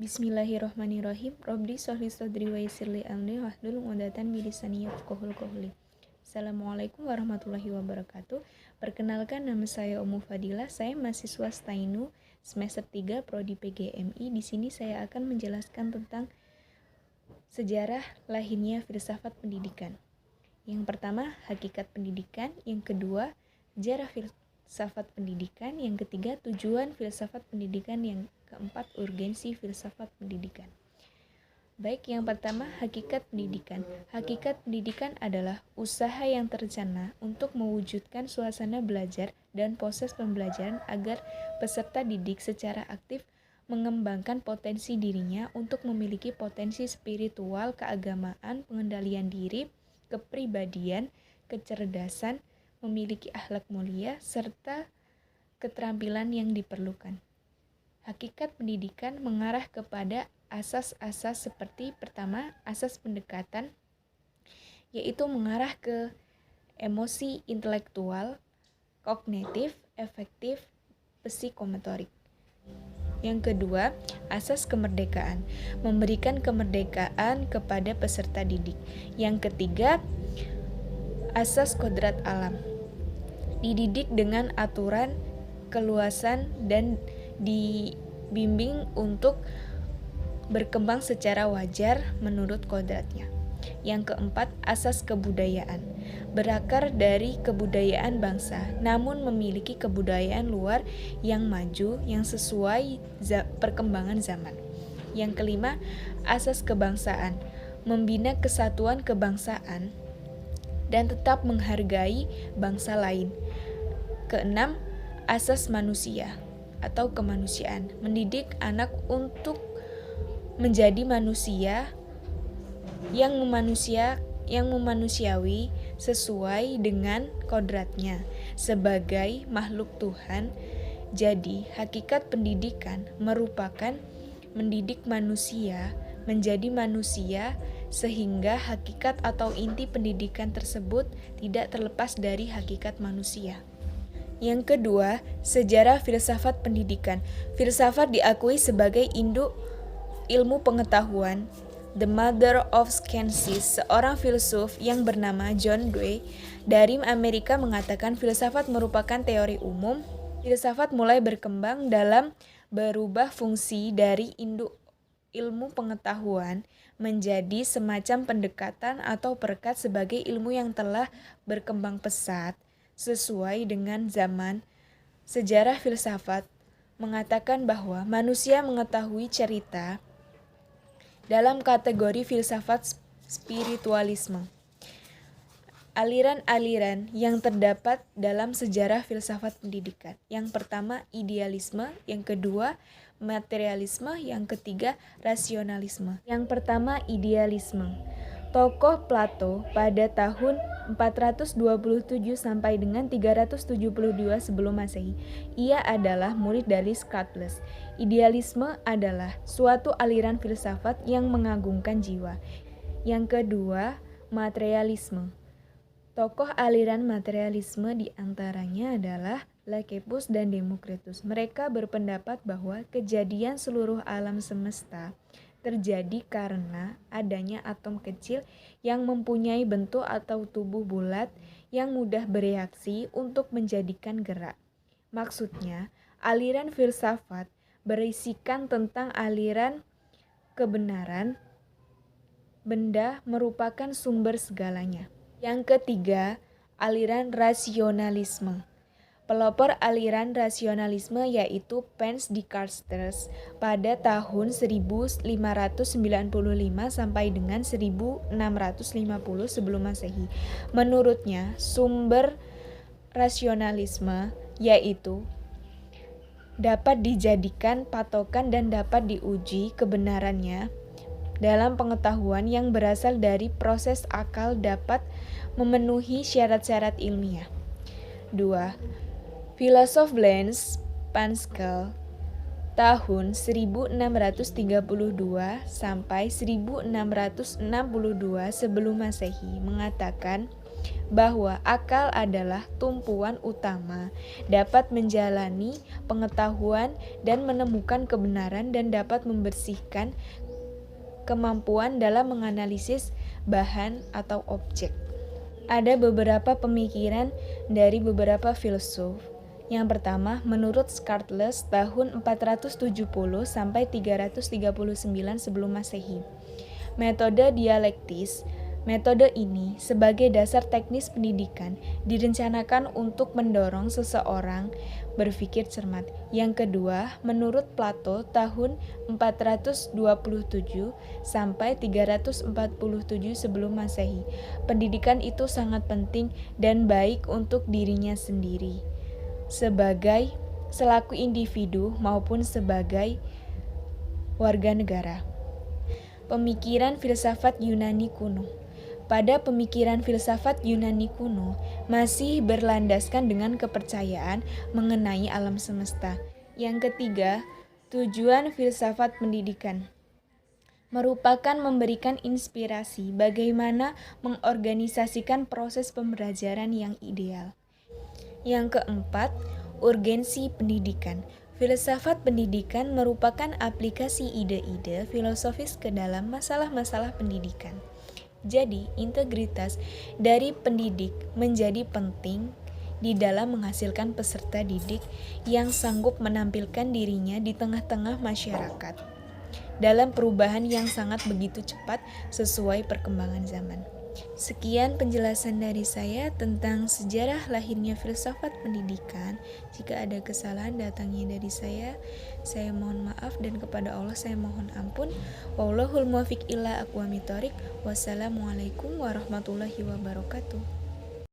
Bismillahirrahmanirrahim. Robbi sholli sadri wa yassir li amri wahlul 'uqdatam min lisani yafqahul qawli. Assalamualaikum warahmatullahi wabarakatuh. Perkenalkan, nama saya Ummu Fadilah. Saya mahasiswa Stainu semester 3 prodi PGMI. Di sini saya akan menjelaskan tentang sejarah lahirnya filsafat pendidikan. Yang pertama, hakikat pendidikan. Yang kedua, sejarah filsafat pendidikan. Yang ketiga, tujuan filsafat pendidikan. Yang keempat, urgensi filsafat pendidikan. Baik, yang pertama, hakikat pendidikan. Hakikat pendidikan adalah usaha yang terencana untuk mewujudkan suasana belajar dan proses pembelajaran agar peserta didik secara aktif mengembangkan potensi dirinya untuk memiliki potensi spiritual, keagamaan, pengendalian diri, kepribadian, kecerdasan, memiliki akhlak mulia, serta keterampilan yang diperlukan. Hakikat pendidikan mengarah kepada asas-asas seperti pertama, asas pendekatan, yaitu mengarah ke emosi intelektual, kognitif, efektif, psikomotorik. Yang kedua, asas kemerdekaan, memberikan kemerdekaan kepada peserta didik. Yang ketiga, asas kodrat alam, dididik dengan aturan, keluasan, dan dibimbing untuk berkembang secara wajar menurut kodratnya. Yang keempat, asas kebudayaan, berakar dari kebudayaan bangsa, namun memiliki kebudayaan luar yang maju, yang sesuai perkembangan zaman. Yang kelima, asas kebangsaan, membina kesatuan kebangsaan dan tetap menghargai bangsa lain. Keenam, asas manusia atau kemanusiaan, mendidik anak untuk menjadi manusia yang manusiawi sesuai dengan kodratnya sebagai makhluk Tuhan. Jadi, hakikat pendidikan merupakan mendidik manusia menjadi manusia sehingga hakikat atau inti pendidikan tersebut tidak terlepas dari hakikat manusia. Yang kedua, sejarah filsafat pendidikan. Filsafat diakui sebagai induk ilmu pengetahuan. The mother of sciences, seorang filsuf yang bernama John Dewey dari Amerika mengatakan filsafat merupakan teori umum. Filsafat mulai berkembang dalam berubah fungsi dari induk ilmu pengetahuan menjadi semacam pendekatan atau perekat sebagai ilmu yang telah berkembang pesat sesuai dengan zaman. Sejarah filsafat mengatakan bahwa manusia mengetahui cerita dalam kategori filsafat spiritualisme. Aliran-aliran yang terdapat dalam sejarah filsafat pendidikan. Yang pertama, idealisme. Yang kedua, materialisme. Yang ketiga, rasionalisme. Yang pertama, idealisme. Tokoh Plato pada tahun 427 sampai dengan 372 sebelum Masehi. Ia adalah murid dari Socrates. Idealisme adalah suatu aliran filsafat yang mengagungkan jiwa. Yang kedua, materialisme. Tokoh aliran materialisme diantaranya adalah Lysippus dan Demokritus. Mereka berpendapat bahwa kejadian seluruh alam semesta terjadi karena adanya atom kecil yang mempunyai bentuk atau tubuh bulat yang mudah bereaksi untuk menjadikan gerak. Maksudnya, aliran filsafat berisikan tentang aliran kebenaran, benda merupakan sumber segalanya. Yang ketiga, aliran rasionalisme. Pelopor aliran rasionalisme yaitu Franz Descartes pada tahun 1595 sampai dengan 1650 sebelum Masehi. Menurutnya, sumber rasionalisme yaitu dapat dijadikan patokan dan dapat diuji kebenarannya dalam pengetahuan yang berasal dari proses akal dapat memenuhi syarat-syarat ilmiah. 2. Filosof Blaise Pascal tahun 1632 sampai 1662 sebelum Masehi mengatakan bahwa akal adalah tumpuan utama, dapat menjalani pengetahuan dan menemukan kebenaran dan dapat membersihkan kemampuan dalam menganalisis bahan atau objek. Ada beberapa pemikiran dari beberapa filsuf. Yang pertama, menurut Scarlett tahun 470 sampai 339 sebelum Masehi. Metode dialektis. Metode ini sebagai dasar teknis pendidikan direncanakan untuk mendorong seseorang berpikir cermat. Yang kedua, menurut Plato tahun 427 sampai 347 sebelum Masehi. Pendidikan itu sangat penting dan baik untuk dirinya sendiri, selaku individu maupun sebagai warga negara. Pemikiran filsafat Yunani kuno. Pada pemikiran filsafat Yunani kuno masih berlandaskan dengan kepercayaan mengenai alam semesta. Yang ketiga, tujuan filsafat pendidikan merupakan memberikan inspirasi bagaimana mengorganisasikan proses pembelajaran yang ideal. Yang keempat, urgensi pendidikan. Filsafat pendidikan merupakan aplikasi ide-ide filosofis ke dalam masalah-masalah pendidikan. Jadi, integritas dari pendidik menjadi penting di dalam menghasilkan peserta didik yang sanggup menampilkan dirinya di tengah-tengah masyarakat dalam perubahan yang sangat begitu cepat sesuai perkembangan zaman. Sekian penjelasan dari saya tentang sejarah lahirnya filsafat pendidikan. Jika ada kesalahan datangnya dari saya mohon maaf, dan kepada Allah saya mohon ampun. Wallahul muwaffiq ila aqwamit thoriq. Wassalamualaikum warahmatullahi wabarakatuh.